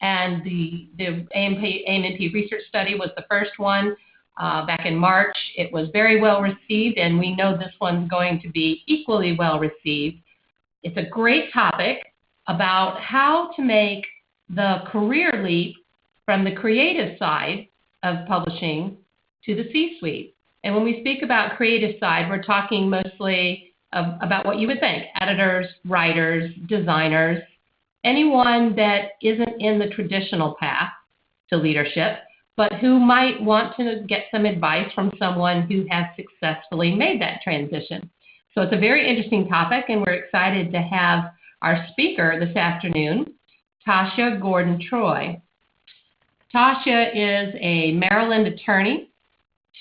and the AM&P research study was the first one back in March. It was very well received, and we know this one's going to be equally well received. It's a great topic about how to make the career leap from the creative side of publishing to the C-suite. And when we speak about creative side, we're talking mostly about what you would think: editors, writers, designers, anyone that isn't in the traditional path to leadership, but who might want to get some advice from someone who has successfully made that transition. So it's a very interesting topic, and we're excited to have our speaker this afternoon, Tasha Gordon-Troy. Tasha is a Maryland attorney.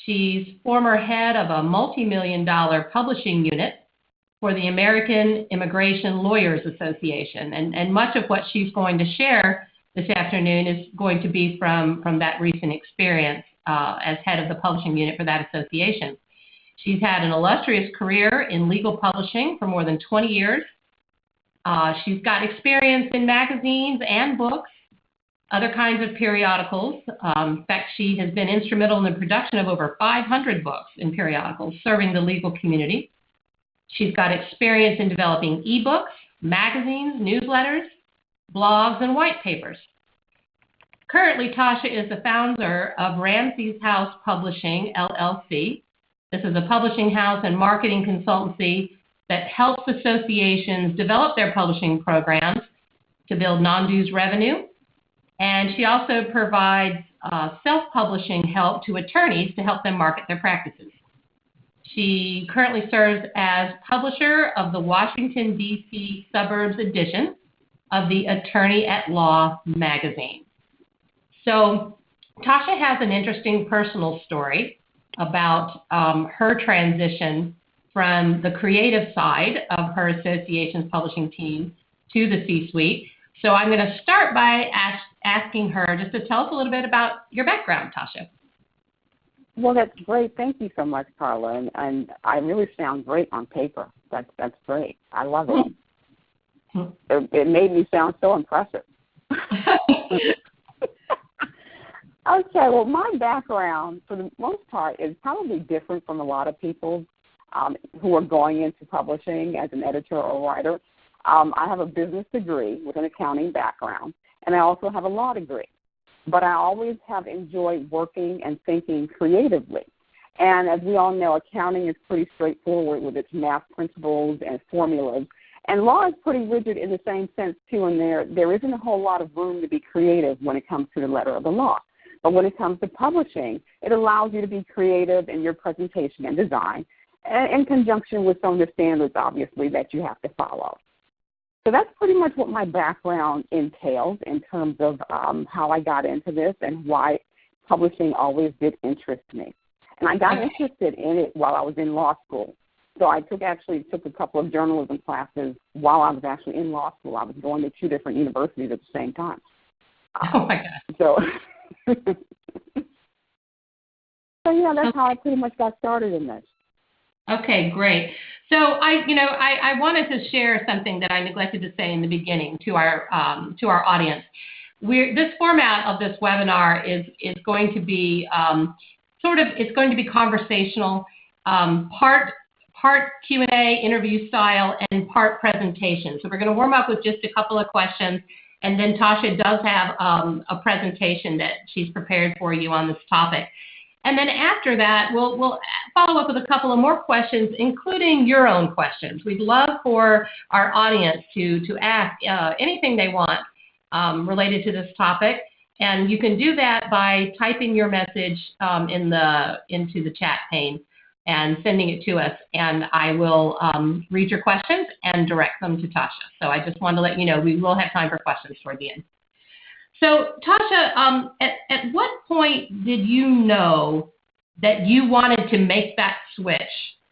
She's former head of a multi-million-dollar publishing unit for the American Immigration Lawyers Association. And much of what she's going to share this afternoon is going to be from that recent experience as head of the publishing unit for that association. She's had an illustrious career in legal publishing for more than 20 years. She's got experience in magazines and books, other kinds of periodicals. In fact, she has been instrumental in the production of over 500 books and periodicals serving the legal community. She's got experience in developing ebooks, magazines, newsletters, blogs, and white papers. Currently, Tasha is the founder of Ramsey's House Publishing, LLC. This is a publishing house and marketing consultancy that helps associations develop their publishing programs to build non-dues revenue. And she also provides self-publishing help to attorneys to help them market their practices. She currently serves as publisher of the Washington, D.C. Suburbs edition of the Attorney at Law magazine. So Tasha has an interesting personal story about her transition from the creative side of her association's publishing team to the C-suite. So I'm going to start by asking her just to tell us a little bit about your background, Tasha. Well, that's great. Thank you so much, Carla. And I really sound great on paper. That's great. I love it. It made me sound so impressive. Okay, well, my background, for the most part, is probably different from a lot of people who are going into publishing as an editor or writer. I have a business degree with an accounting background, and I also have a law degree. But I always have enjoyed working and thinking creatively. And as we all know, accounting is pretty straightforward with its math principles and formulas. And law is pretty rigid in the same sense, too, and there isn't a whole lot of room to be creative when it comes to the letter of the law. But when it comes to publishing, it allows you to be creative in your presentation and design, in conjunction with some of the standards, obviously, that you have to follow. So that's pretty much what my background entails in terms of how I got into this and why publishing always did interest me. And I got interested in it while I was in law school. So I took a couple of journalism classes while I was actually in law school. I was going to 2 different universities at the same time. Oh, my God. So yeah, that's how I pretty much got started in this. Okay, great. So I wanted to share something that I neglected to say in the beginning to our audience. This format of this webinar is going to be it's going to be conversational, part Q&A interview style and part presentation. So we're going to warm up with just a couple of questions, and then Tasha does have a presentation that she's prepared for you on this topic. And then after that, we'll follow up with a couple of more questions, including your own questions. We'd love for our audience to ask anything they want related to this topic. And you can do that by typing your message into the chat pane and sending it to us. And I will read your questions and direct them to Tasha. So I just wanted to let you know we will have time for questions toward the end. So, Tasha, at what point did you know that you wanted to make that switch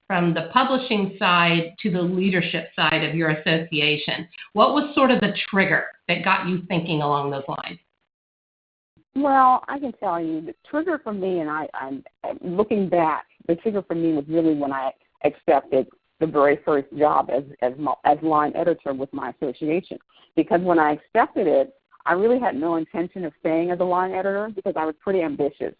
from the publishing side to the leadership side of your association? What was sort of the trigger that got you thinking along those lines? Well, I can tell you the trigger for me, and I'm looking back, the trigger for me was really when I accepted the very first job as line editor with my association. Because when I accepted it, I really had no intention of staying as a line editor because I was pretty ambitious.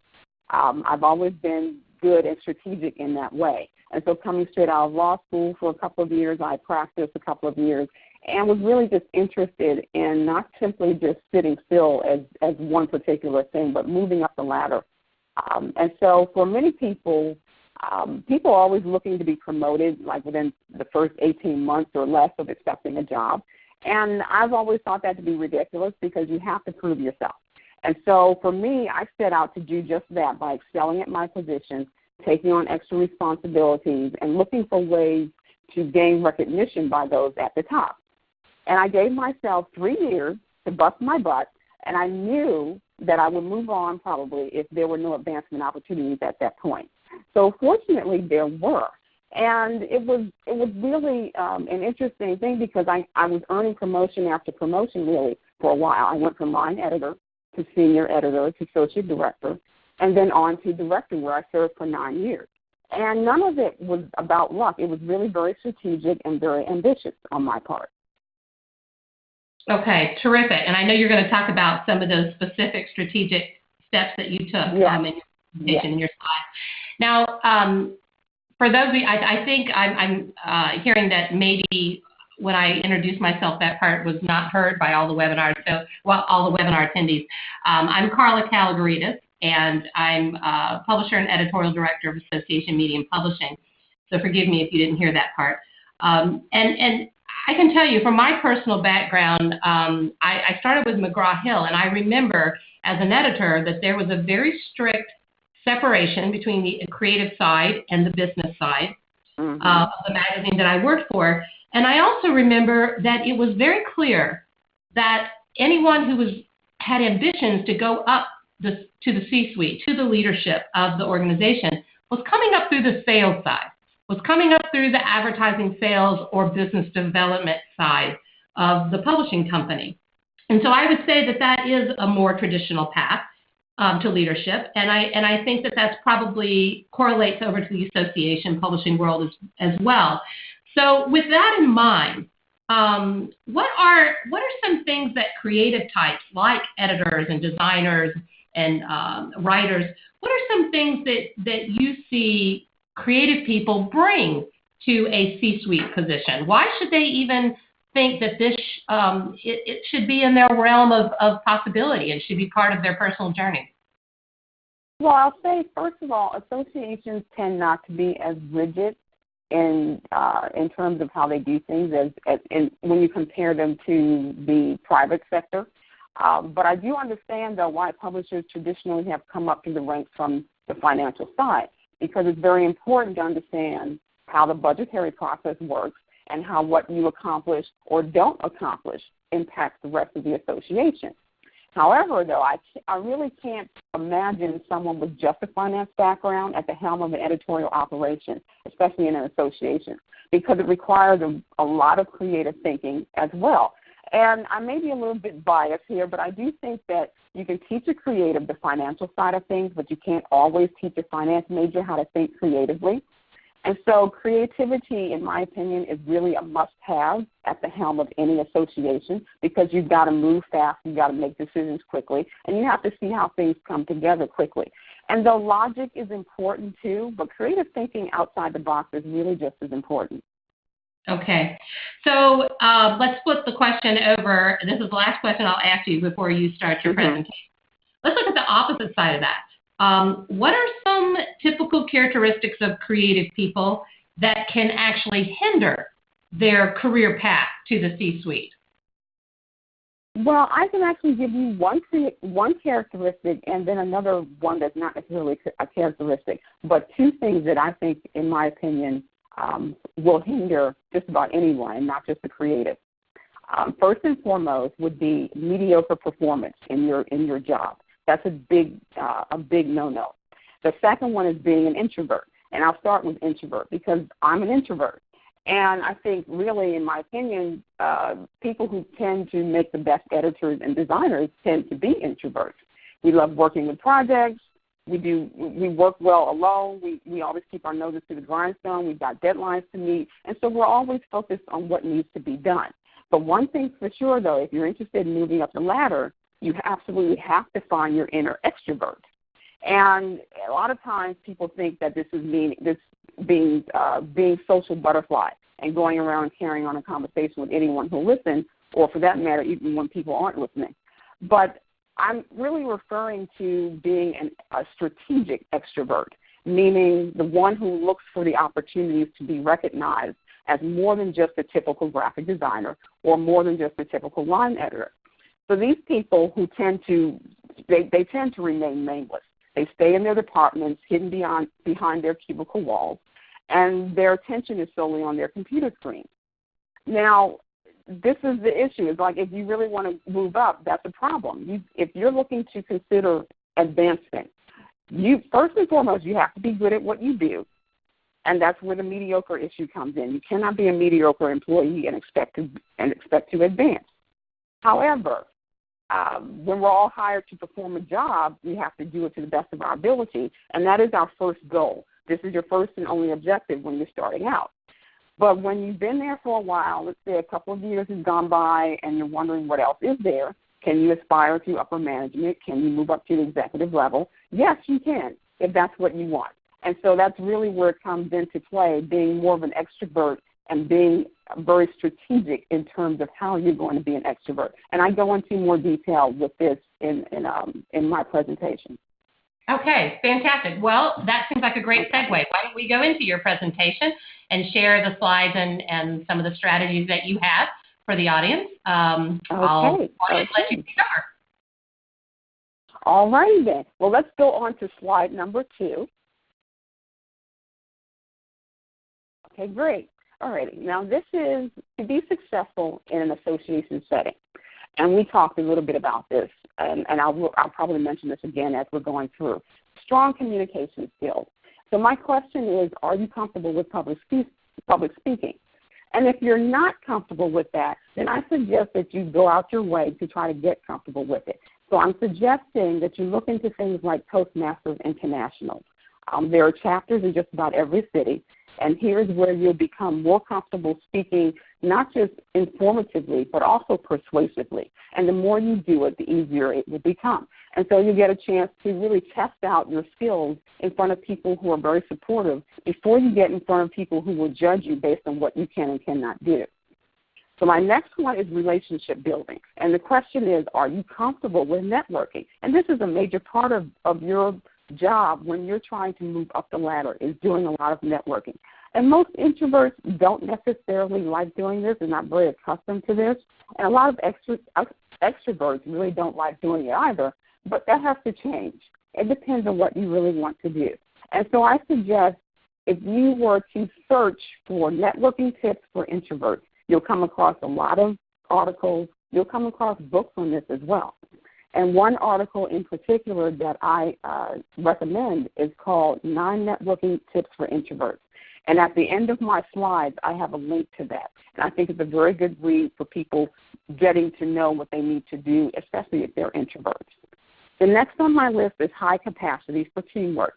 I've always been good and strategic in that way. And so coming straight out of law school for a couple of years, I practiced a couple of years and was really just interested in not simply just sitting still as one particular thing, but moving up the ladder. And so for many people, people are always looking to be promoted like within the first 18 months or less of accepting a job. And I've always thought that to be ridiculous because you have to prove yourself. And so for me, I set out to do just that by excelling at my position, taking on extra responsibilities, and looking for ways to gain recognition by those at the top. And I gave myself 3 years to bust my butt, and I knew that I would move on probably if there were no advancement opportunities at that point. So fortunately, there were. And it was really an interesting thing because I was earning promotion after promotion really for a while. I went from line editor to senior editor to associate director, and then on to director where I served for 9 years. And none of it was about luck. It was really very strategic and very ambitious on my part. Okay, terrific. And I know you're going to talk about some of those specific strategic steps that you took in your presentation in your slides. Now, for those of you, I think I'm hearing that maybe when I introduced myself, that part was not heard by all the webinars, all the webinar attendees. I'm Carla Background, and I'm publisher and editorial director of Association Media and Publishing. So forgive me if you didn't hear that part. And I can tell you from my personal background, I started with McGraw-Hill, and I remember as an editor that there was a very strict separation between the creative side and the business side of the magazine that I worked for. And I also remember that it was very clear that anyone who had ambitions to go up to the C-suite, to the leadership of the organization, was coming up through the sales side, was coming up through the advertising sales or business development side of the publishing company. And so I would say that that is a more traditional path to leadership, and I think that that's probably correlates over to the association publishing world as well. So with that in mind, what are some things that creative types like editors and designers and writers, what are some things that you see creative people bring to a C-suite position? Why should they even think that this it should be in their realm of possibility and should be part of their personal journey? Well, I'll say, first of all, associations tend not to be as rigid in terms of how they do things as when you compare them to the private sector. But I do understand, though, why publishers traditionally have come up through the ranks from the financial side, because it's very important to understand how the budgetary process works and how what you accomplish or don't accomplish impacts the rest of the association. However, though, I really can't imagine someone with just a finance background at the helm of an editorial operation, especially in an association, because it requires a lot of creative thinking as well. And I may be a little bit biased here, but I do think that you can teach a creative the financial side of things, but you can't always teach a finance major how to think creatively. And so creativity, in my opinion, is really a must-have at the helm of any association because you've got to move fast, you've got to make decisions quickly, and you have to see how things come together quickly. And though logic is important too, but creative thinking outside the box is really just as important. Okay. So let's flip the question over. This is the last question I'll ask you before you start your presentation. Let's look at the opposite side of that. What are some typical characteristics of creative people that can actually hinder their career path to the C-suite? Well, I can actually give you one characteristic and then another one that's not necessarily a characteristic, but two things that I think, in my opinion, will hinder just about anyone and not just the creative. First and foremost would be mediocre performance in your job. That's a big no-no. The second one is being an introvert, and I'll start with introvert because I'm an introvert. And I think really, in my opinion, people who tend to make the best editors and designers tend to be introverts. We love working with projects. We work well alone. We always keep our noses to the grindstone. We've got deadlines to meet. And so we're always focused on what needs to be done. But one thing for sure, though, if you're interested in moving up the ladder, you absolutely have to find your inner extrovert. And a lot of times people think that this is being social butterfly and going around and carrying on a conversation with anyone who listens, or for that matter, even when people aren't listening. But I'm really referring to being a strategic extrovert, meaning the one who looks for the opportunities to be recognized as more than just a typical graphic designer or more than just a typical line editor. So these people who tend to remain nameless. They stay in their departments, hidden behind their cubicle walls, and their attention is solely on their computer screen. Now, this is the issue. It's like if you really want to move up, that's a problem. If you're looking to consider advancement, first and foremost, you have to be good at what you do, and that's where the mediocre issue comes in. You cannot be a mediocre employee and expect to advance. However, when we're all hired to perform a job, we have to do it to the best of our ability, and that is our first goal. This is your first and only objective when you're starting out. But when you've been there for a while, let's say a couple of years has gone by and you're wondering what else is there, can you aspire to upper management? Can you move up to the executive level? Yes, you can, if that's what you want. And so that's really where it comes into play, being more of an extrovert and being very strategic in terms of how you're going to be an extrovert. And I go into more detail with this in my presentation. Okay, fantastic. Well, that seems like a great segue. Why don't we go into your presentation and share the slides and some of the strategies that you have for the audience. I'll let you start. All righty then. Well, let's go on to slide number 2. Okay, great. All righty. Now, this is to be successful in an association setting. And we talked a little bit about this, and I'll probably mention this again as we're going through. Strong communication skills. So my question is, are you comfortable with public speaking? And if you're not comfortable with that, then I suggest that you go out your way to try to get comfortable with it. So I'm suggesting that you look into things like Toastmasters International. There are chapters in just about every city, and here's where you'll become more comfortable speaking not just informatively, but also persuasively. And the more you do it, the easier it will become. And so you get a chance to really test out your skills in front of people who are very supportive before you get in front of people who will judge you based on what you can and cannot do. So my next one is relationship building. And the question is, are you comfortable with networking? And this is a major part of your job when you're trying to move up the ladder, is doing a lot of networking. And most introverts don't necessarily like doing this. They're not very accustomed to this. And a lot of extroverts really don't like doing it either. But that has to change. It depends on what you really want to do. And so I suggest if you were to search for networking tips for introverts, you'll come across a lot of articles. You'll come across books on this as well. And one article in particular that I recommend is called 9 Networking Tips for Introverts. And at the end of my slides, I have a link to that. And I think it's a very good read for people getting to know what they need to do, especially if they're introverts. The next on my list is high capacity for teamwork.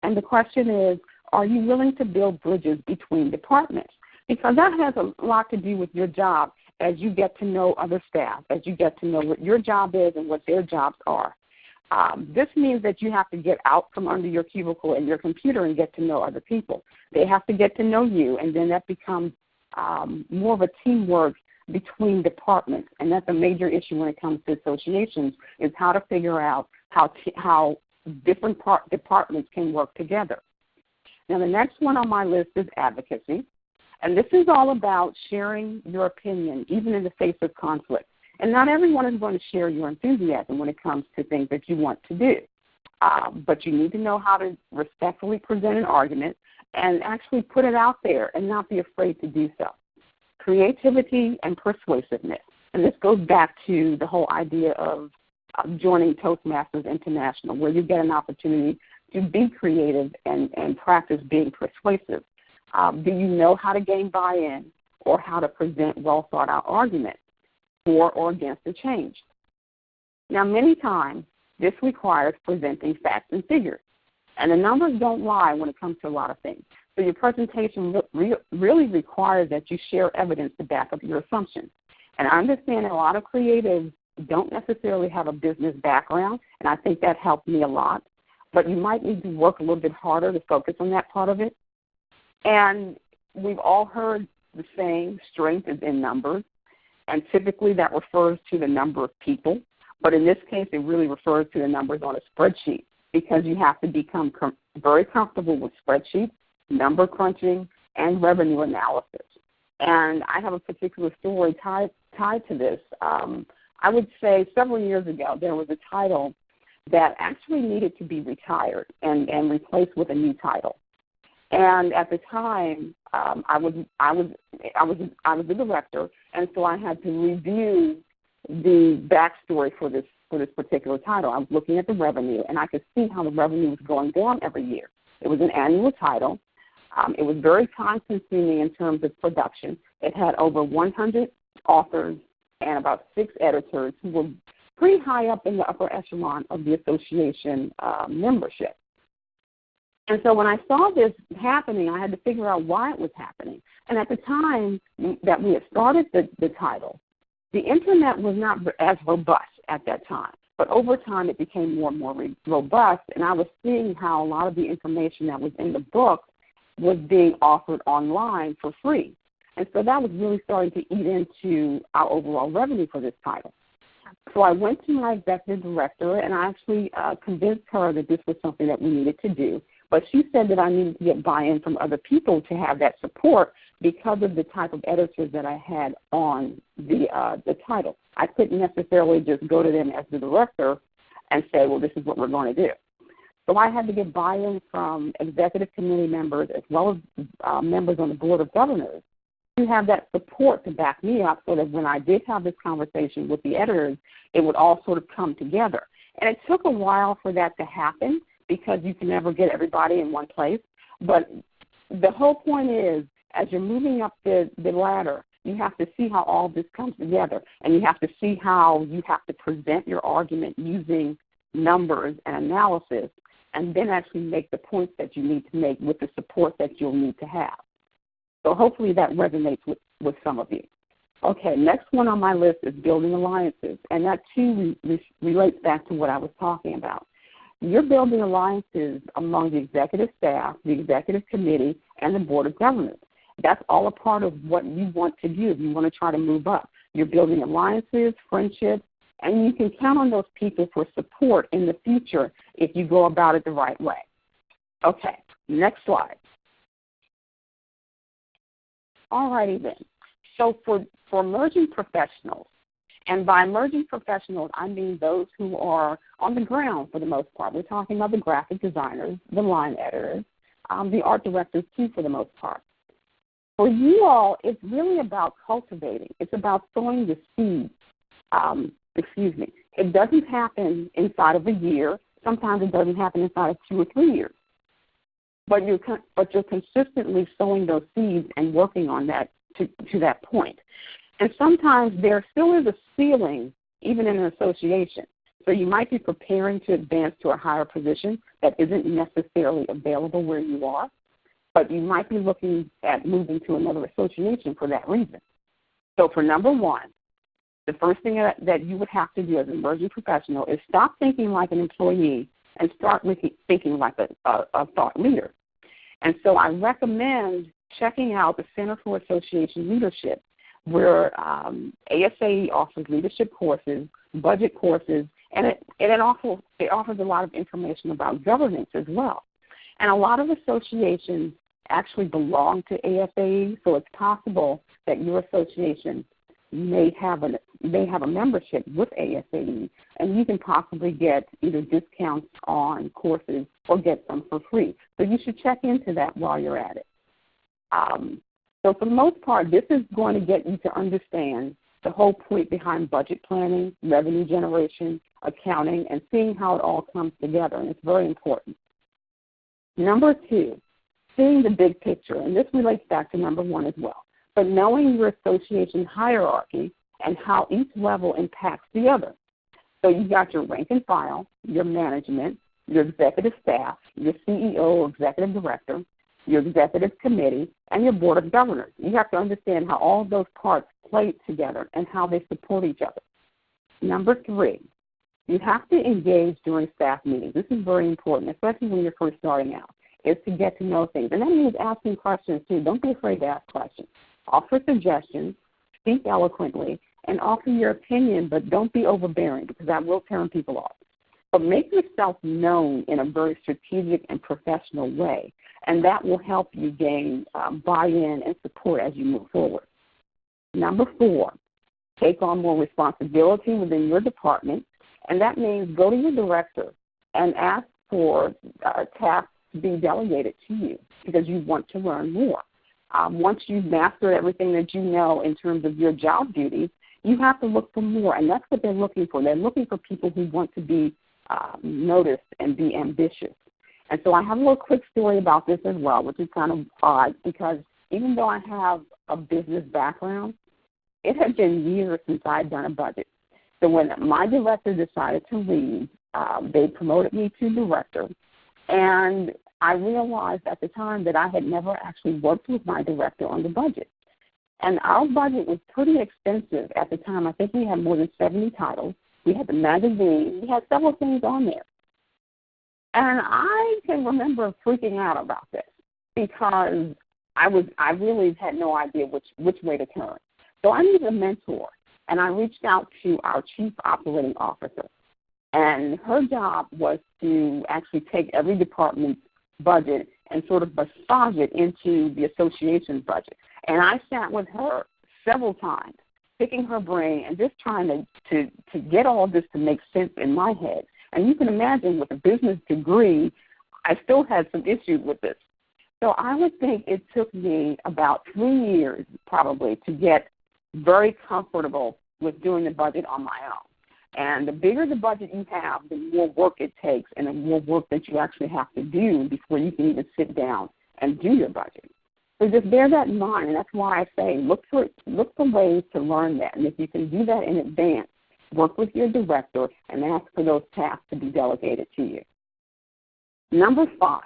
And the question is, are you willing to build bridges between departments? Because that has a lot to do with your job as you get to know other staff, as you get to know what your job is and what their jobs are. This means that you have to get out from under your cubicle and your computer and get to know other people. They have to get to know you, and then that becomes more of a teamwork between departments. And that's a major issue when it comes to associations, is how to figure out how different departments can work together. Now, the next one on my list is advocacy. And this is all about sharing your opinion, even in the face of conflict. And not everyone is going to share your enthusiasm when it comes to things that you want to do. But you need to know how to respectfully present an argument and actually put it out there and not be afraid to do so. Creativity and persuasiveness. And this goes back to the whole idea of joining Toastmasters International, where you get an opportunity to be creative and practice being persuasive. Do you know how to gain buy-in or how to present well-thought-out arguments for or against a change? Now, many times, this requires presenting facts and figures. And the numbers don't lie when it comes to a lot of things. So your presentation really requires that you share evidence to back up your assumptions. And I understand that a lot of creatives don't necessarily have a business background, and I think that helped me a lot. But you might need to work a little bit harder to focus on that part of it. And we've all heard the saying, strength is in numbers, and typically that refers to the number of people. But in this case, it really refers to the numbers on a spreadsheet, because you have to become very comfortable with spreadsheets, number crunching, and revenue analysis. And I have a particular story tied to this. I would say several years ago there was a title that actually needed to be retired and replaced with a new title. And at the time, I was the director, and so I had to review the backstory for this particular title. I was looking at the revenue, and I could see how the revenue was going down every year. It was an annual title. It was very time-consuming in terms of production. It had over 100 authors and about 6 editors who were pretty high up in the upper echelon of the association membership. And so when I saw this happening, I had to figure out why it was happening. And at the time that we had started the title, the Internet was not as robust at that time. But over time, it became more and more robust, and I was seeing how a lot of the information that was in the book was being offered online for free. And so that was really starting to eat into our overall revenue for this title. So I went to my executive director, and I actually convinced her that this was something that we needed to do. But she said that I needed to get buy-in from other people to have that support because of the type of editors that I had on the title. I couldn't necessarily just go to them as the director and say, well, this is what we're going to do. So I had to get buy-in from executive committee members as well as members on the board of governors to have that support to back me up so that when I did have this conversation with the editors, it would all sort of come together. And it took a while for that to happen because you can never get everybody in one place. But the whole point is, as you're moving up the ladder, you have to see how all this comes together, and you have to see how you have to present your argument using numbers and analysis, and then actually make the points that you need to make with the support that you'll need to have. So hopefully that resonates with some of you. Okay, next one on my list is building alliances, and that too relates back to what I was talking about. You're building alliances among the executive staff, the executive committee, and the board of governors. That's all a part of what you want to do if you want to try to move up. You're building alliances, friendships, and you can count on those people for support in the future if you go about it the right way. Okay, next slide. All righty then. So for emerging professionals, and by emerging professionals, I mean those who are on the ground for the most part. We're talking about the graphic designers, the line editors, the art directors too for the most part. For you all, it's really about cultivating. It's about sowing the seeds. It doesn't happen inside of a year. Sometimes it doesn't happen inside of 2 or 3 years. But you're consistently sowing those seeds and working on that to that point. And sometimes there still is a ceiling, even in an association. So you might be preparing to advance to a higher position that isn't necessarily available where you are, but you might be looking at moving to another association for that reason. So for number one, the first thing that you would have to do as an emerging professional is stop thinking like an employee and start thinking like a thought leader. And so I recommend checking out the Center for Association Leadership, where ASAE offers leadership courses, budget courses, and it offers a lot of information about governance as well. And a lot of associations actually belong to ASAE, so it's possible that your association may have a membership with ASAE, and you can possibly get either discounts on courses or get some for free. So you should check into that while you're at it. So for the most part, this is going to get you to understand the whole point behind budget planning, revenue generation, accounting, and seeing how it all comes together, and it's very important. Number two, seeing the big picture, and this relates back to number one as well, but knowing your association hierarchy and how each level impacts the other. So you've got your rank and file, your management, your executive staff, your CEO or executive director, your executive committee, and your board of governors. You have to understand how all those parts play together and how they support each other. Number 3, you have to engage during staff meetings. This is very important, especially when you're first starting out, is to get to know things. And that means asking questions, too. Don't be afraid to ask questions. Offer suggestions, speak eloquently, and offer your opinion, but don't be overbearing because that will turn people off. But make yourself known in a very strategic and professional way, and that will help you gain buy-in and support as you move forward. Number 4, take on more responsibility within your department, and that means go to your director and ask for tasks to be delegated to you because you want to learn more. Once you've mastered everything that you know in terms of your job duties, you have to look for more, and that's what they're looking for. They're looking for people who want to be noticed and be ambitious. And so I have a little quick story about this as well, which is kind of odd because even though I have a business background, it had been years since I had done a budget. So when my director decided to leave, they promoted me to director, and I realized at the time that I had never actually worked with my director on the budget. And our budget was pretty extensive at the time. I think we had more than 70 titles. We had the magazine. We had several things on there. And I can remember freaking out about this because I really had no idea which way to turn. So I needed a mentor, and I reached out to our chief operating officer. And her job was to actually take every department's budget and sort of massage it into the association's budget. And I sat with her several times, picking her brain and just trying to get all of this to make sense in my head. And you can imagine with a business degree, I still had some issues with this. So I would think it took me about 3 years probably to get very comfortable with doing the budget on my own. And the bigger the budget you have, the more work it takes and the more work that you actually have to do before you can even sit down and do your budget. So just bear that in mind, and that's why I say look for ways to learn that. And if you can do that in advance, work with your director and ask for those tasks to be delegated to you. Number 5,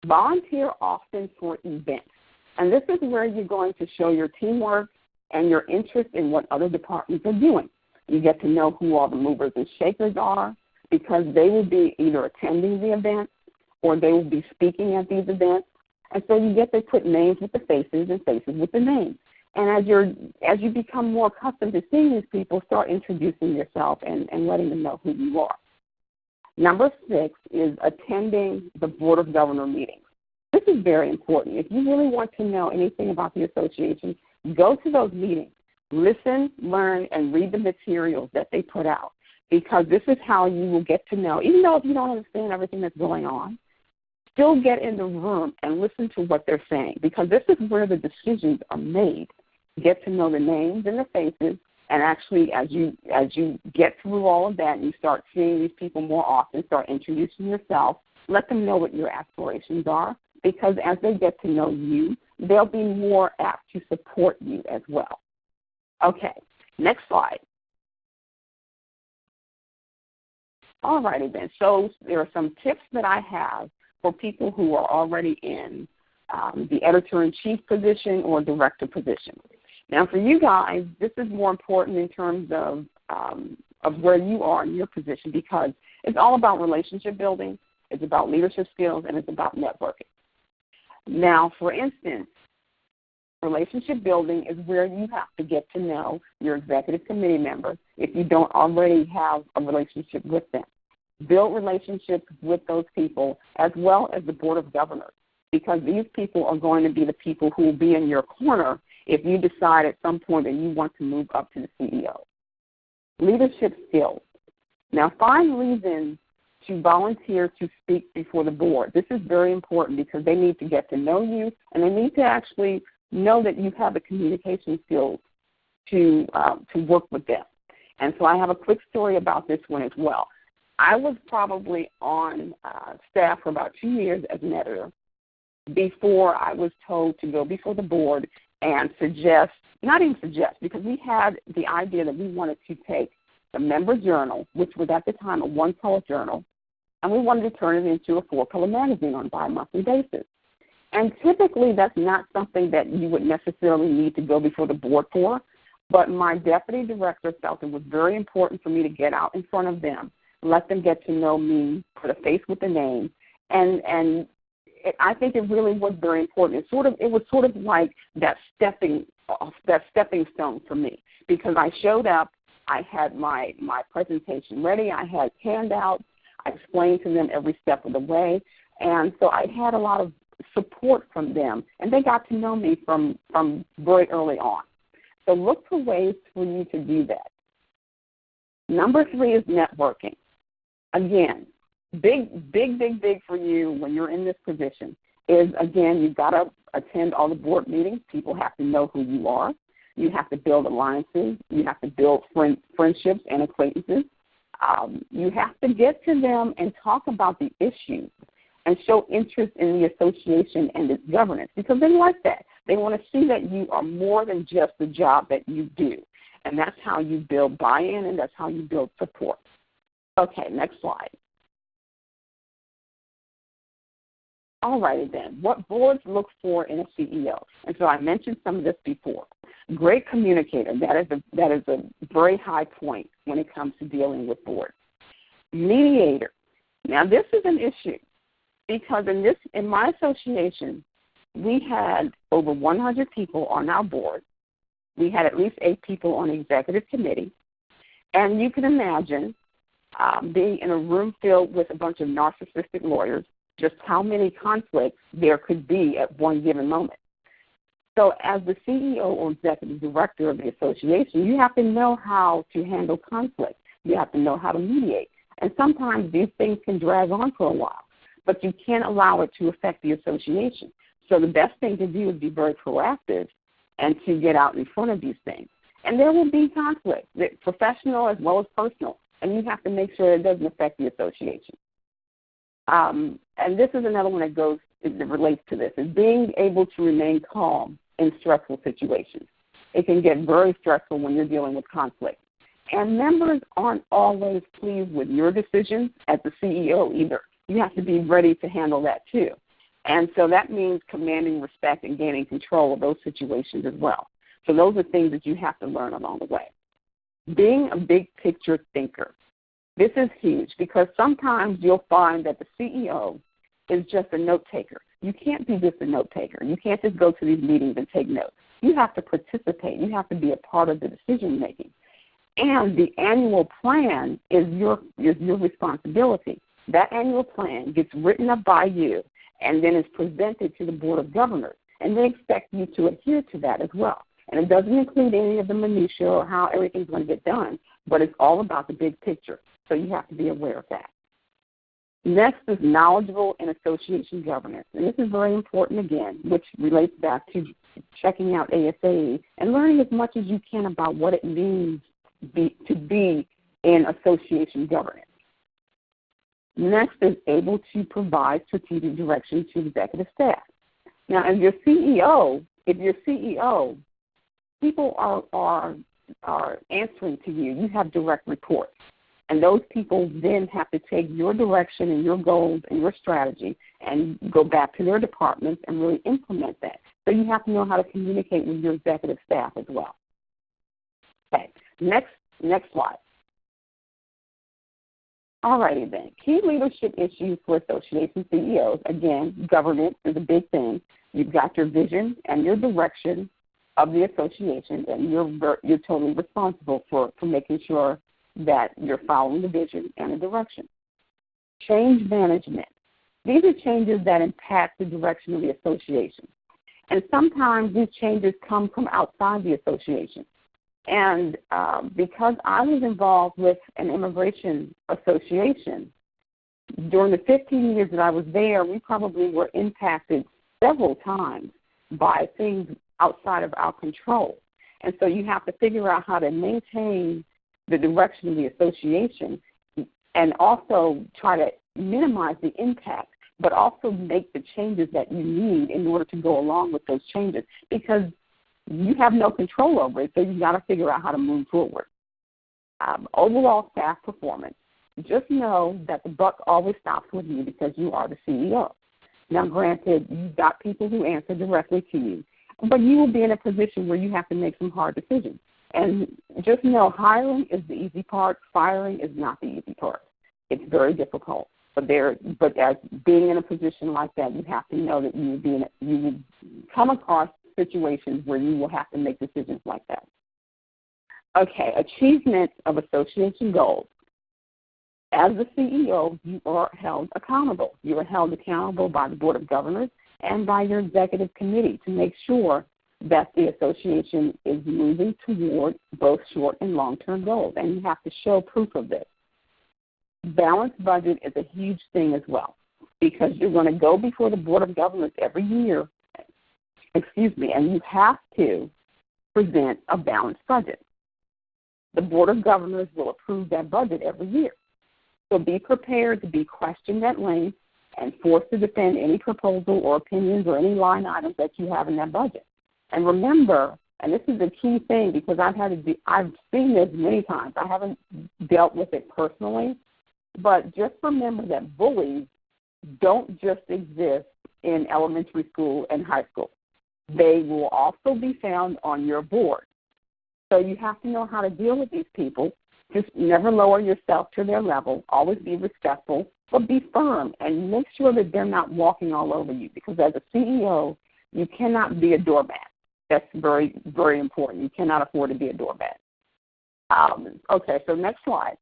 volunteer often for events. And this is where you're going to show your teamwork and your interest in what other departments are doing. You get to know who all the movers and shakers are because they will be either attending the events or they will be speaking at these events. And so you get to put names with the faces and faces with the names. And as you become more accustomed to seeing these people, start introducing yourself and letting them know who you are. Number 6 is attending the Board of Governor meetings. This is very important. If you really want to know anything about the association, go to those meetings. Listen, learn, and read the materials that they put out because this is how you will get to know, even though if you don't understand everything that's going on, still get in the room and listen to what they're saying because this is where the decisions are made. Get to know the names and the faces, and actually as you get through all of that and you start seeing these people more often, start introducing yourself, let them know what your aspirations are because as they get to know you, they'll be more apt to support you as well. Okay, next slide. All righty then. So there are some tips that I have for people who are already in the editor-in-chief position or director position. Now for you guys, this is more important in terms of where you are in your position because it's all about relationship building, it's about leadership skills, and it's about networking. Now, for instance, relationship building is where you have to get to know your executive committee members if you don't already have a relationship with them. Build relationships with those people as well as the Board of Governors because these people are going to be the people who will be in your corner if you decide at some point that you want to move up to the CEO. Leadership skills. Now, find reasons to volunteer to speak before the board. This is very important because they need to get to know you and they need to actually know that you have the communication skills to work with them. And so I have a quick story about this one as well. I was probably on staff for about 2 years as an editor before I was told to go before the board and not even suggest, because we had the idea that we wanted to take the member journal, which was at the time a one-color journal, and we wanted to turn it into a 4-color magazine on a bi-monthly basis. And typically that's not something that you would necessarily need to go before the board for, but my deputy director felt it was very important for me to get out in front of them, let them get to know me, put a face with the name, and I think it really was very important. It was sort of like that stepping stone for me, because I showed up, I had my presentation ready, I had handouts, I explained to them every step of the way, and so I had a lot of support from them, and they got to know me from very early on. So look for ways for you to do that. Number 3 is networking. Again, big for you when you're in this position is, again, you've got to attend all the board meetings. People have to know who you are. You have to build alliances. You have to build friendships and acquaintances. You have to get to them and talk about the issues and show interest in the association and its governance, because they like that. They want to see that you are more than just the job that you do. And that's how you build buy-in, and that's how you build support. Okay, next slide. All righty then. What boards look for in a CEO? And so I mentioned some of this before. Great communicator. That is a very high point when it comes to dealing with boards. Mediator. Now this is an issue, because in my association, we had over 100 people on our board. We had at least 8 people on the executive committee. And you can imagine being in a room filled with a bunch of narcissistic lawyers, just how many conflicts there could be at one given moment. So as the CEO or executive director of the association, you have to know how to handle conflict. You have to know how to mediate. And sometimes these things can drag on for a while, but you can't allow it to affect the association. So the best thing to do is be very proactive and to get out in front of these things. And there will be conflict, professional as well as personal, and you have to make sure it doesn't affect the association. And this is another one that relates to this, is being able to remain calm in stressful situations. It can get very stressful when you're dealing with conflict. And members aren't always pleased with your decisions as the CEO either. You have to be ready to handle that too. And so that means commanding respect and gaining control of those situations as well. So those are things that you have to learn along the way. Being a big picture thinker. This is huge, because sometimes you'll find that the CEO is just a note taker. You can't be just a note taker. You can't just go to these meetings and take notes. You have to participate. You have to be a part of the decision making. And the annual plan is your responsibility. That annual plan gets written up by you and then is presented to the Board of Governors. And they expect you to adhere to that as well. And it doesn't include any of the minutiae or how everything's going to get done, but it's all about the big picture. So you have to be aware of that. Next is knowledgeable in association governance. And this is very important again, which relates back to checking out ASAE and learning as much as you can about what it means to be in association governance. Next is able to provide strategic direction to executive staff. Now, as your CEO, people are answering to you. You have direct reports. And those people then have to take your direction and your goals and your strategy and go back to their departments and really implement that. So you have to know how to communicate with your executive staff as well. Okay, next slide. All righty then. Key leadership issues for association CEOs. Again, governance is a big thing. You've got your vision and your direction of the association, and you're totally responsible for making sure that you're following the vision and the direction. Change management. These are changes that impact the direction of the association. And sometimes these changes come from outside the association. And because I was involved with an immigration association, during the 15 years that I was there, we probably were impacted several times by things outside of our control. And so you have to figure out how to maintain the direction of the association and also try to minimize the impact, but also make the changes that you need in order to go along with those changes, because you have no control over it, so you've got to figure out how to move forward. Overall staff performance. Just know that the buck always stops with you because you are the CEO. Now, granted, you've got people who answer directly to you, but you will be in a position where you have to make some hard decisions. And just know hiring is the easy part. Firing is not the easy part. It's very difficult. But as being in a position like that, you have to know that you will come across situations where you will have to make decisions like that. Okay, achievement of association goals. As the CEO, you are held accountable. You are held accountable by the Board of Governors and by your executive committee to make sure that the association is moving toward both short and long-term goals, and you have to show proof of this. Balanced budget is a huge thing as well, because you're going to go before the Board of Governors every year, and you have to present a balanced budget. The Board of Governors will approve that budget every year. So be prepared to be questioned at length and forced to defend any proposal or opinions or any line items that you have in that budget. And remember, and this is a key thing because I've seen this many times. I haven't dealt with it personally, but just remember that bullies don't just exist in elementary school and high school. They will also be found on your board. So you have to know how to deal with these people. Just never lower yourself to their level. Always be respectful, but be firm and make sure that they're not walking all over you, because as a CEO, you cannot be a doormat. That's very, very important. You cannot afford to be a doormat. Okay, so next slide.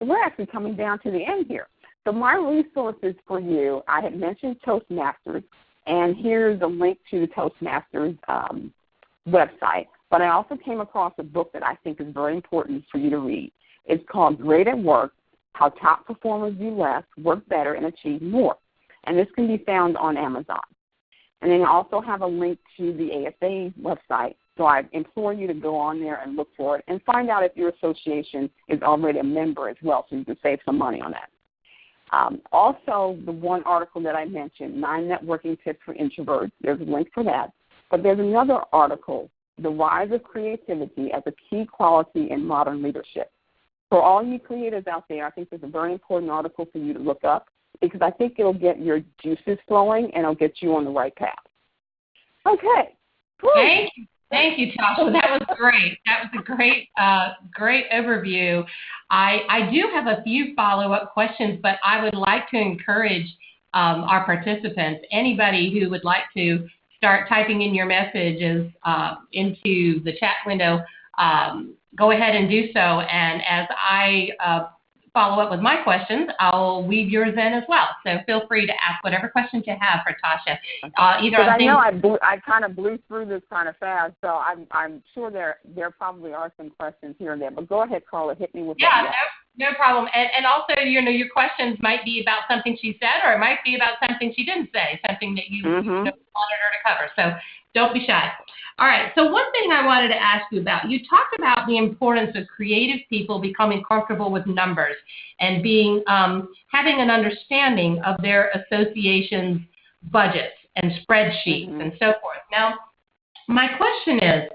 We're actually coming down to the end here. So my resources for you, I had mentioned Toastmasters, and here's a link to the Toastmasters website. But I also came across a book that I think is very important for you to read. It's called Great at Work, How Top Performers Do Less, Work Better, and Achieve More. And this can be found on Amazon. And then I also have a link to the ASA website. So I implore you to go on there and look for it and find out if your association is already a member as well, so you can save some money on that. Also, the one article that I mentioned, 9 Networking Tips for Introverts, there's a link for that. But there's another article, The Rise of Creativity as a Key Quality in Modern Leadership. For all you creatives out there, I think this is a very important article for you to look up, because I think it'll get your juices flowing and it'll get you on the right path. Okay. Thank you, Tasha. That was great. That was a great overview. I do have a few follow-up questions, but I would like to encourage our participants, anybody who would like to start typing in your messages into the chat window, go ahead and do so. And as I follow up with my questions, I'll weave yours in as well. So feel free to ask whatever questions you have for Tasha. I kind of blew through this kind of fast, so I'm sure there probably are some questions here and there. But go ahead, Carla, hit me with that. No problem. And also, your questions might be about something she said, or it might be about something she didn't say, something that you wanted her to cover. So don't be shy. All right. So one thing I wanted to ask you about, you talked about the importance of creative people becoming comfortable with numbers and being having an understanding of their association's budgets and spreadsheets and so forth. Now, my question is,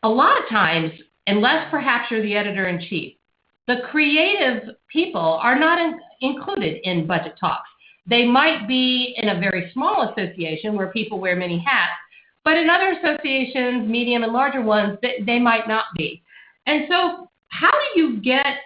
a lot of times, unless perhaps you're the editor-in-chief, the creative people are not included in budget talks. They might be in a very small association where people wear many hats, but in other associations, medium and larger ones, they might not be. And so how do you get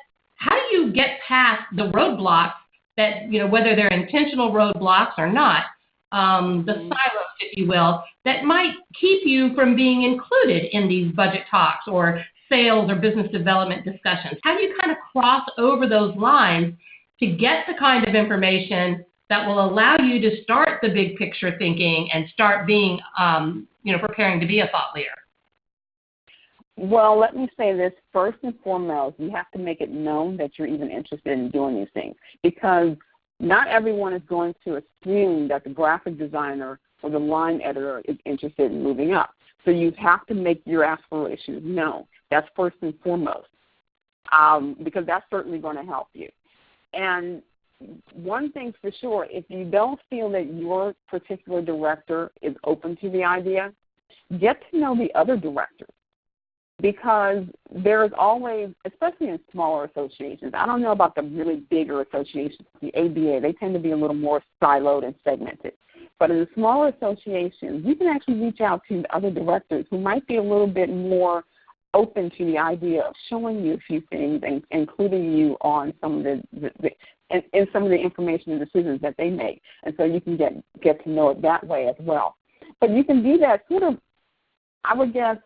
past the roadblocks that, whether they're intentional roadblocks or not, the silos, if you will, that might keep you from being included in these budget talks or sales or business development discussions? How do you kind of cross over those lines to get the kind of information that will allow you to start the big picture thinking and start being, preparing to be a thought leader? Well, let me say this. First and foremost, you have to make it known that you're even interested in doing these things, because not everyone is going to assume that the graphic designer or the line editor is interested in moving up. So you have to make your aspirations known. That's first and foremost, because that's certainly going to help you. And one thing for sure, if you don't feel that your particular director is open to the idea, get to know the other directors. because there is always, especially in smaller associations, I don't know about the really bigger associations, the ABA, they tend to be a little more siloed and segmented. But in the smaller associations, you can actually reach out to other directors who might be a little bit more open to the idea of showing you a few things and including you on some of in some of the information and decisions that they make. And so you can get to know it that way as well. But you can do that sort of, I would guess,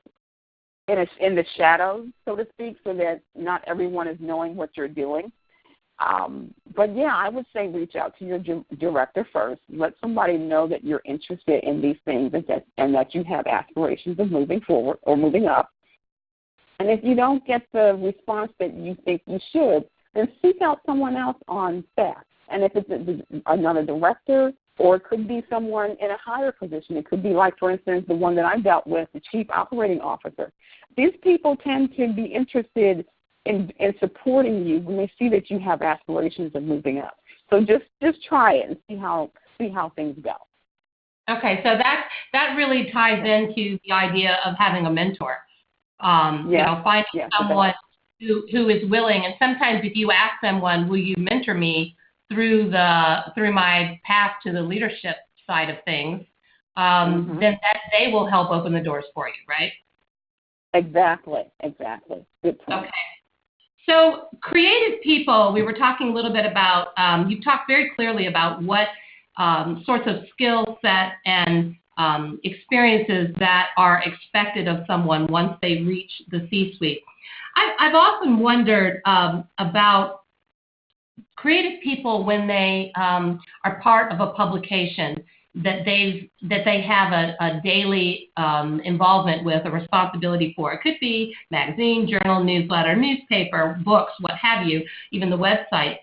in the shadows, so to speak, so that not everyone is knowing what you're doing. But, yeah, I would say reach out to your director first. Let somebody know that you're interested in these things and that you have aspirations of moving forward or moving up. And if you don't get the response that you think you should, then seek out someone else on staff. And if it's another director, or it could be someone in a higher position. It could be like, for instance, the one that I dealt with, the chief operating officer. These people tend to be interested in supporting you when they see that you have aspirations of moving up. So just try it and see how things go. Okay, so that really ties into the idea of having a mentor. Finding someone who is willing. And sometimes if you ask someone, will you mentor me through my path to the leadership side of things, then that they will help open the doors for you, right? Exactly. Good point. Okay. So creative people, we were talking a little bit about, you talked very clearly about what sorts of skill set and experiences that are expected of someone once they reach the C-suite. I've often wondered about creative people when they are part of a publication that they have a daily involvement with, a responsibility for. It could be magazine, journal, newsletter, newspaper, books, what have you, even the website.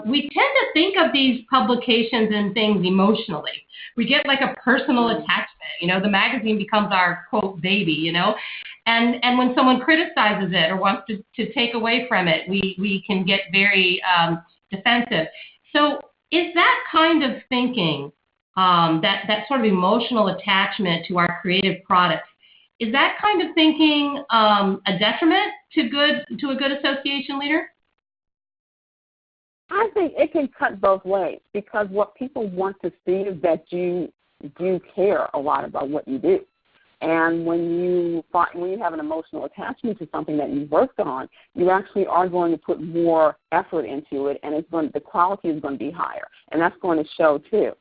We tend to think of these publications and things emotionally. We get like a personal attachment. The magazine becomes our, quote, baby, And when someone criticizes it or wants to take away from it, we can get very defensive. So is that kind of thinking, that sort of emotional attachment to our creative products, is that kind of thinking a detriment to a good association leader? I think it can cut both ways, because what people want to see is that you do care a lot about what you do. And when you have an emotional attachment to something that you've worked on, you actually are going to put more effort into it, and the quality is going to be higher, and that's going to show too.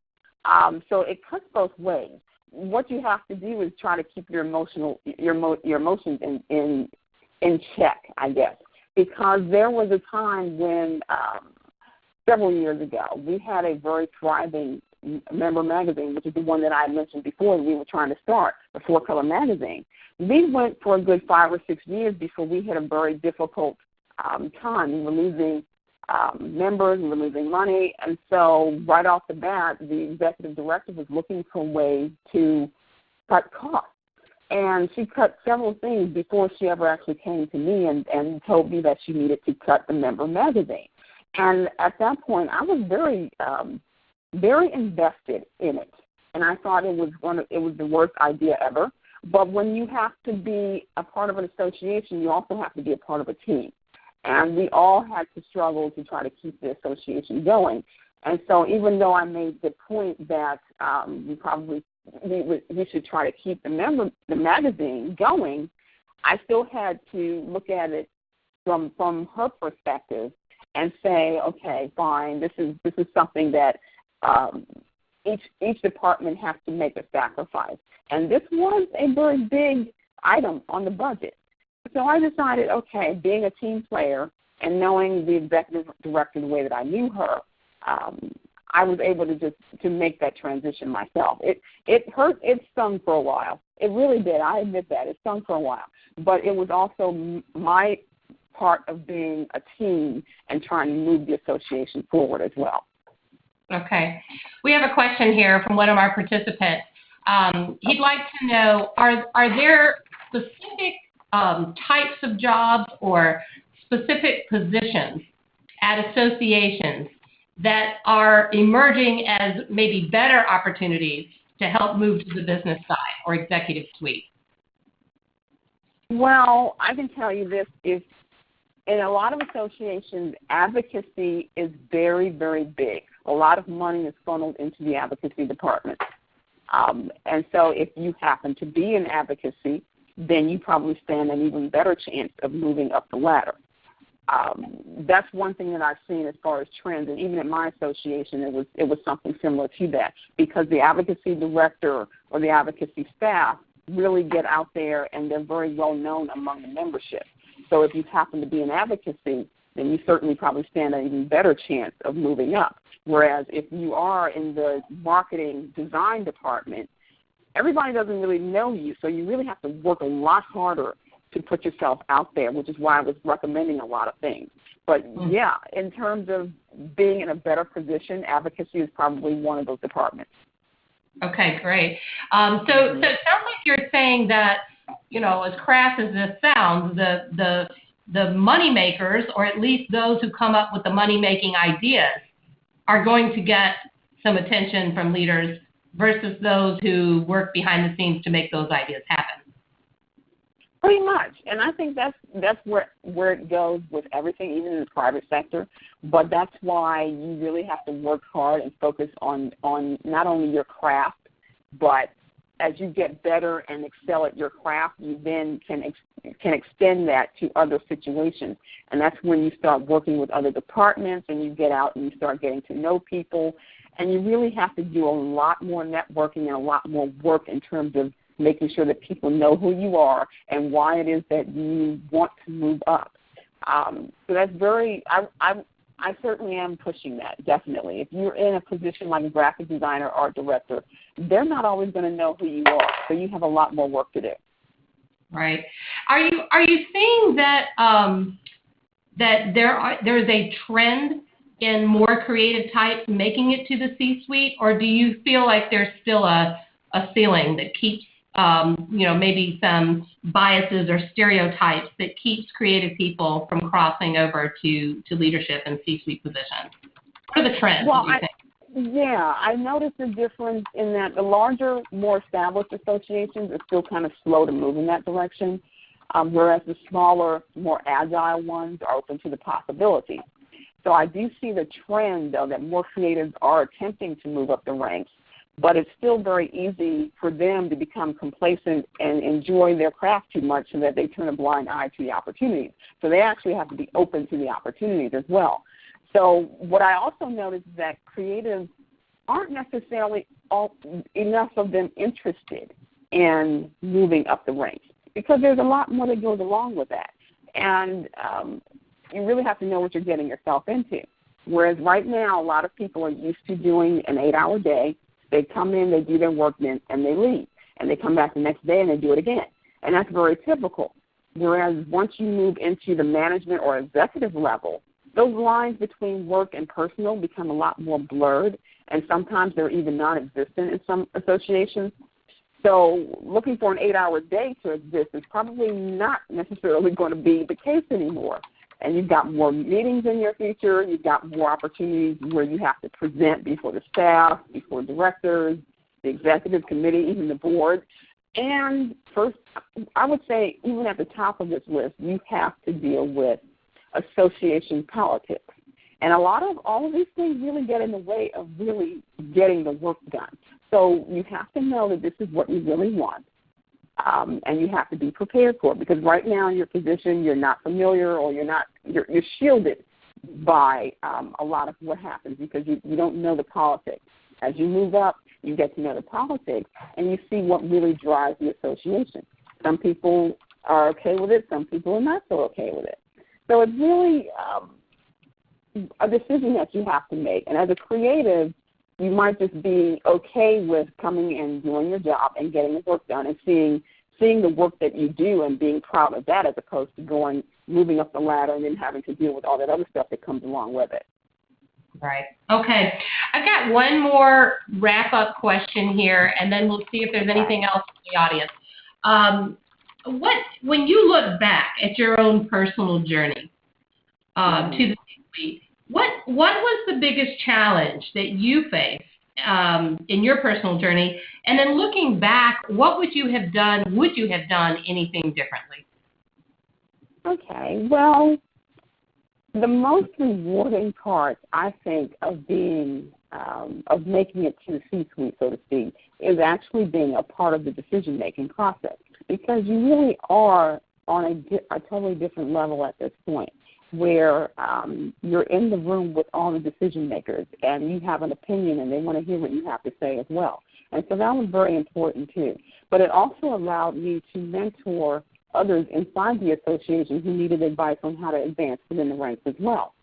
So it cuts both ways. What you have to do is try to keep your emotions in check, I guess, because there was a time when several years ago we had a very thriving member magazine, which is the one that I mentioned before we were trying to start, the Four Color magazine. We went for a good 5 or 6 years before we hit a very difficult time. We were losing members, we were losing money, and so right off the bat, the executive director was looking for ways to cut costs. And she cut several things before she ever actually came to me and told me that she needed to cut the member magazine. And at that point, I was very invested in it, and I thought it was the worst idea ever. But when you have to be a part of an association, you also have to be a part of a team. And we all had to struggle to try to keep the association going. And so even though I made the point that we should try to keep the magazine going, I still had to look at it from her perspective and say, okay, fine, this is something that each department has to make a sacrifice. And this was a very big item on the budget. So I decided, okay, being a team player and knowing the executive director the way that I knew her, I was able to make that transition myself. It hurt. It stung for a while. It really did. I admit that. It stung for a while. But it was also my part of being a team and trying to move the association forward as well. Okay. We have a question here from one of our participants. He'd like to know, are there specific types of jobs or specific positions at associations that are emerging as maybe better opportunities to help move to the business side or executive suite? Well, I can tell you this, if in a lot of associations, advocacy is very, very big. A lot of money is funneled into the advocacy department. And so if you happen to be in advocacy, then you probably stand an even better chance of moving up the ladder. That's one thing that I've seen as far as trends, and even at my association, it was something similar to that, because the advocacy director or the advocacy staff really get out there, and they're very well known among the membership. So if you happen to be in advocacy, then you certainly probably stand an even better chance of moving up. Whereas if you are in the marketing design department, everybody doesn't really know you, so you really have to work a lot harder to put yourself out there, which is why I was recommending a lot of things. But yeah, in terms of being in a better position, advocacy is probably one of those departments. Okay, great. So it sounds like you're saying that, as crass as this sounds, the money makers, or at least those who come up with the money-making ideas, are going to get some attention from leaders versus those who work behind the scenes to make those ideas happen. Pretty much, and I think that's where it goes with everything, even in the private sector. But that's why you really have to work hard and focus on not only your craft, but as you get better and excel at your craft, you then can extend that to other situations. And that's when you start working with other departments, and you get out and you start getting to know people. And you really have to do a lot more networking and a lot more work in terms of making sure that people know who you are and why it is that you want to move up. So that's I certainly am pushing that, definitely. If you're in a position like a graphic designer, art director, they're not always going to know who you are, so you have a lot more work to do. Right. Are you seeing that that there's a trend in more creative types making it to the C-suite, or do you feel like there's still a ceiling that keeps maybe some biases or stereotypes that keeps creative people from crossing over to leadership and C-suite positions? What are the trends, do you think? Yeah, I noticed a difference in that the larger, more established associations are still kind of slow to move in that direction, whereas the smaller, more agile ones are open to the possibilities. So I do see the trend, though, that more creatives are attempting to move up the ranks, but it's still very easy for them to become complacent and enjoy their craft too much so that they turn a blind eye to the opportunities. So they actually have to be open to the opportunities as well. So what I also noticed is that creatives aren't necessarily enough of them interested in moving up the ranks, because there's a lot more that goes along with that. And you really have to know what you're getting yourself into. Whereas right now, a lot of people are used to doing an 8-hour day. They come in, they do their work, and they leave. And they come back the next day and they do it again. And that's very typical. Whereas once you move into the management or executive level, those lines between work and personal become a lot more blurred, and sometimes they're even non-existent in some associations. So looking for an 8-hour day to exist is probably not necessarily going to be the case anymore. And you've got more meetings in your future. You've got more opportunities where you have to present before the staff, before directors, the executive committee, even the board. And first, I would say even at the top of this list, you have to deal with association politics. And all of these things really get in the way of really getting the work done. So you have to know that this is what you really want. And you have to be prepared for it, because right now in your position you're not familiar, or you're shielded by a lot of what happens, because you don't know the politics. As you move up, you get to know the politics, and you see what really drives the association. Some people are okay with it, some people are not so okay with it. So it's really a decision that you have to make. And as a creative, you might just be okay with coming and doing your job and getting the work done, and seeing the work that you do and being proud of that, as opposed to moving up the ladder and then having to deal with all that other stuff that comes along with it. Right. Okay. I've got one more wrap-up question here, and then we'll see if there's anything else in the audience. When you look back at your own personal journey to the C-suite, what was the biggest challenge that you faced in your personal journey? And then looking back, what would you have done? Would you have done anything differently? Okay. Well, the most rewarding part, I think, of being of making it to the C-suite, so to speak, is actually being a part of the decision-making process, because you really are on a totally different level at this point, where you're in the room with all the decision makers, and you have an opinion, and they want to hear what you have to say as well. And so that was very important too. But it also allowed me to mentor others inside the association who needed advice on how to advance within the ranks as well.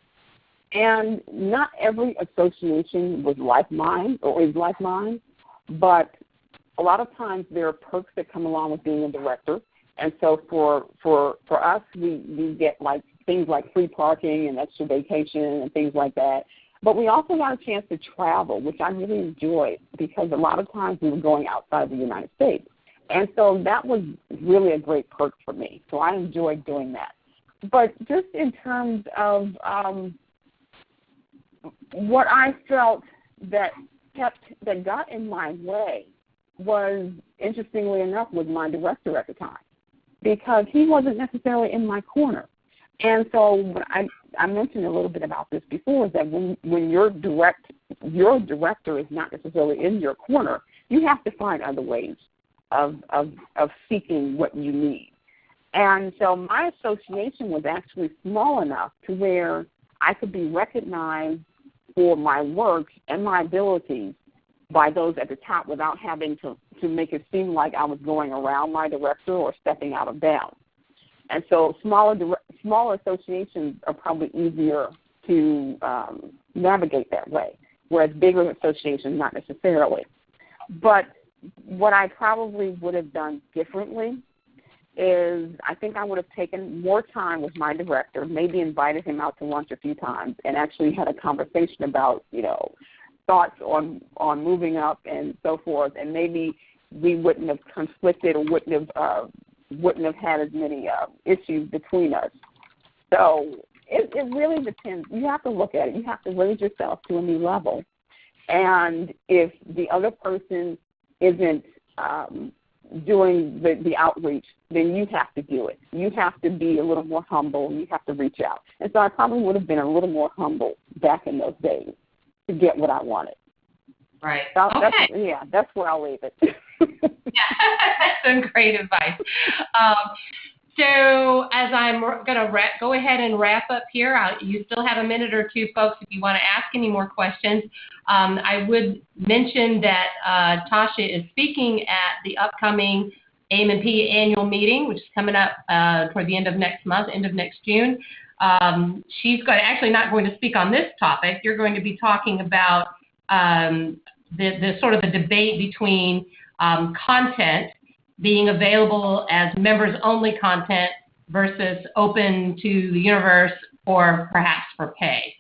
And not every association was like mine or is like mine, but a lot of times there are perks that come along with being a director. And so for us, we get like things like free parking and extra vacation and things like that. But we also got a chance to travel, which I really enjoyed, because a lot of times we were going outside the United States. And so that was really a great perk for me. So I enjoyed doing that. But just in terms of what I felt that got in my way was, interestingly enough, was my director at the time, because he wasn't necessarily in my corner. And so I mentioned a little bit about this before, is that when your director is not necessarily in your corner, you have to find other ways of seeking what you need. And so my association was actually small enough to where I could be recognized for my work and my abilities by those at the top without having to make it seem like I was going around my director or stepping out of bounds. And so smaller associations are probably easier to navigate that way, whereas bigger associations, not necessarily. But what I probably would have done differently is I think I would have taken more time with my director, maybe invited him out to lunch a few times, and actually had a conversation about, thoughts on moving up and so forth, and maybe we wouldn't have conflicted or wouldn't have had as many issues between us. So it really depends. You have to look at it. You have to raise yourself to a new level. And if the other person isn't doing the outreach, then you have to do it. You have to be a little more humble. You have to reach out. And so I probably would have been a little more humble back in those days to get what I wanted. Right. So Okay. That's where I'll leave it. Yeah, that's some great advice. So as I'm going to go ahead and wrap up here, you still have a minute or two, folks, if you want to ask any more questions. I would mention that Tasha is speaking at the upcoming AM&P annual meeting, which is coming up toward the end of next month, end of next June. She's actually not going to speak on this topic. You're going to be talking about the sort of the debate between content being available as members-only content versus open to the universe or perhaps for pay,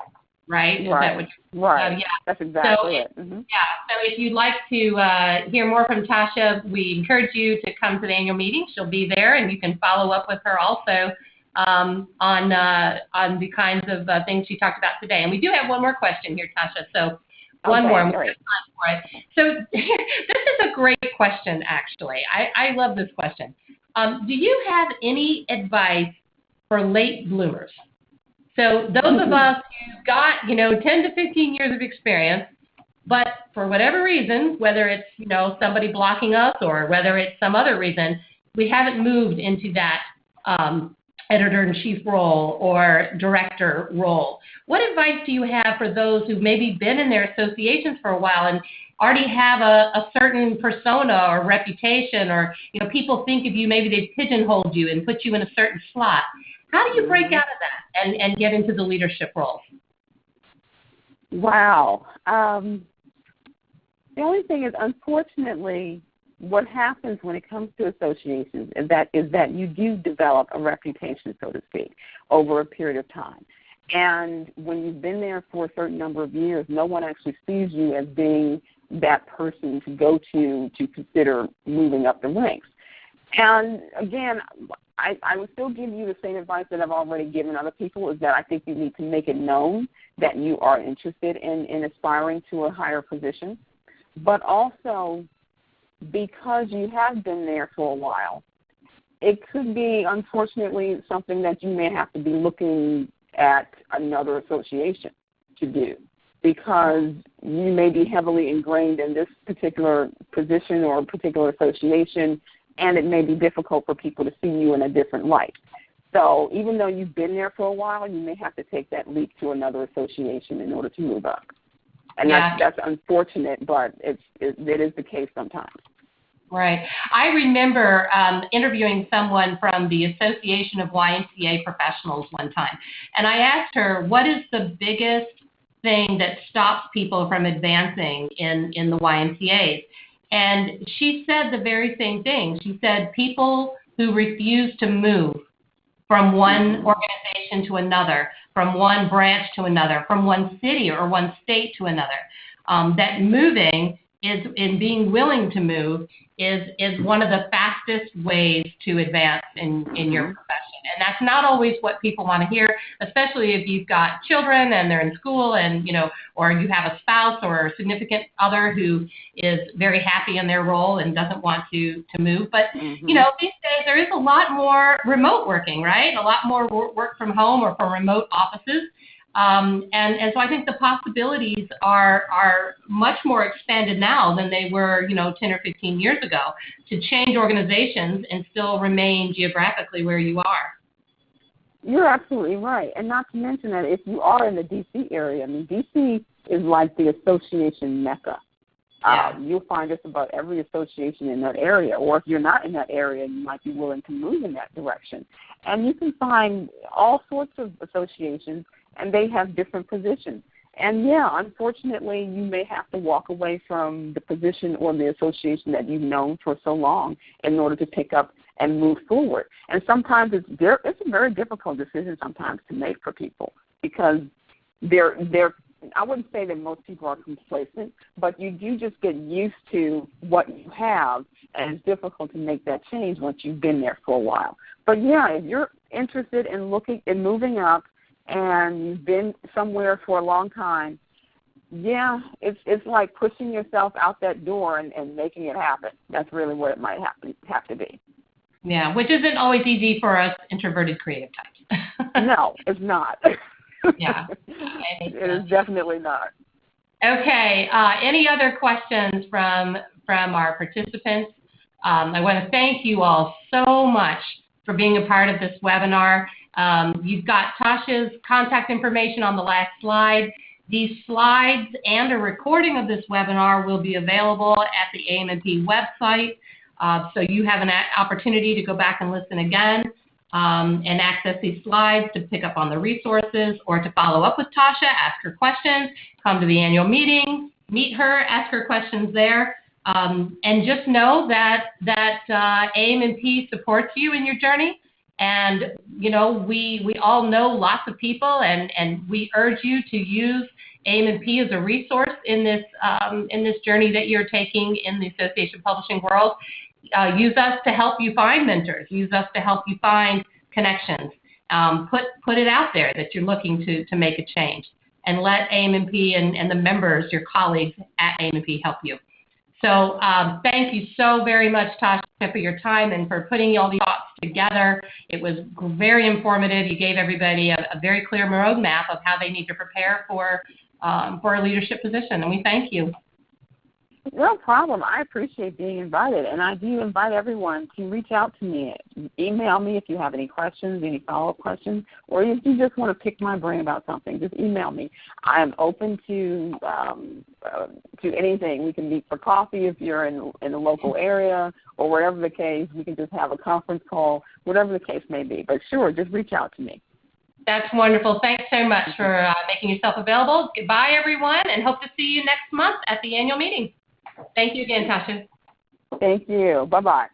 right? Right. Right. Yeah. That's exactly it. Mm-hmm. Yeah. So if you'd like to hear more from Tasha, we encourage you to come to the annual meeting. She'll be there, and you can follow up with her also on the kinds of things she talked about today. And we do have one more question here, Tasha. So one more, and we have time for it. So this is a great question, actually. I love this question. Do you have any advice for late bloomers? So those of us who've got, 10 to 15 years of experience, but for whatever reason, whether it's, somebody blocking us or whether it's some other reason, we haven't moved into that editor-in-chief role or director role. What advice do you have for those who've maybe been in their associations for a while and already have a certain persona or reputation, or people think of you, maybe they've pigeonholed you and put you in a certain slot? How do you break out of that and get into the leadership role? Wow. The only thing is, unfortunately, what happens when it comes to associations is that you do develop a reputation, so to speak, over a period of time. And when you've been there for a certain number of years, no one actually sees you as being that person to go to consider moving up the ranks. And again, I would still give you the same advice that I've already given other people, is that I think you need to make it known that you are interested in aspiring to a higher position. But also, because you have been there for a while, it could be, unfortunately, something that you may have to be looking at another association to do, because you may be heavily ingrained in this particular position or particular association, and it may be difficult for people to see you in a different light. So even though you've been there for a while, you may have to take that leap to another association in order to move up. And that's unfortunate, but it is the case sometimes. Right. I remember interviewing someone from the Association of YMCA Professionals one time, and I asked her, what is the biggest thing that stops people from advancing in the YMCAs? And she said the very same thing. She said people who refuse to move from one organization to another, from one branch to another, from one city or one state to another. That moving in being willing to move is one of the fastest ways to advance in your profession. And that's not always what people want to hear, especially if you've got children and they're in school and, or you have a spouse or a significant other who is very happy in their role and doesn't want to move. But, these days there is a lot more remote working, right? A lot more work from home or from remote offices. And so I think the possibilities are much more expanded now than they were, 10 or 15 years ago, to change organizations and still remain geographically where you are. You're absolutely right. And not to mention that if you are in the D.C. area, D.C. is like the association mecca. Yeah. You'll find just about every association in that area, or if you're not in that area, you might be willing to move in that direction. And you can find all sorts of associations, and they have different positions. And, unfortunately, you may have to walk away from the position or the association that you've known for so long in order to pick up and move forward. And sometimes it's a very difficult decision sometimes to make for people, because I wouldn't say that most people are complacent, but you do just get used to what you have, and it's difficult to make that change once you've been there for a while. But, if you're interested in looking and moving up, and you've been somewhere for a long time, it's like pushing yourself out that door and making it happen. That's really what it might have to be. Yeah, which isn't always easy for us introverted creative types. No, it's not. Yeah. It is definitely not. Okay, any other questions from our participants? I want to thank you all so much for being a part of this webinar. You've got Tasha's contact information on the last slide. These slides and a recording of this webinar will be available at the AM&P website, so you have an opportunity to go back and listen again and access these slides to pick up on the resources, or to follow up with Tasha, ask her questions, come to the annual meeting, meet her, ask her questions there. And just know that AM&P supports you in your journey. And, we all know lots of people, and we urge you to use AM&P as a resource in this journey that you're taking in the association publishing world. Use us to help you find mentors. Use us to help you find connections. Put it out there that you're looking to make a change, and let AM&P and the members, your colleagues at AM&P, help you. So thank you so very much, Tasha, for your time and for putting all these thoughts together. It was very informative. You gave everybody a very clear roadmap of how they need to prepare for a leadership position, and we thank you. No problem. I appreciate being invited, and I do invite everyone to reach out to me. Email me if you have any questions, any follow-up questions, or if you just want to pick my brain about something, just email me. I am open to anything. We can meet for coffee if you're in the local area, or whatever the case. We can just have a conference call, whatever the case may be. But sure, just reach out to me. That's wonderful. Thanks so much for making yourself available. Goodbye, everyone, and hope to see you next month at the annual meeting. Thank you again, Tasha. Thank you. Bye-bye.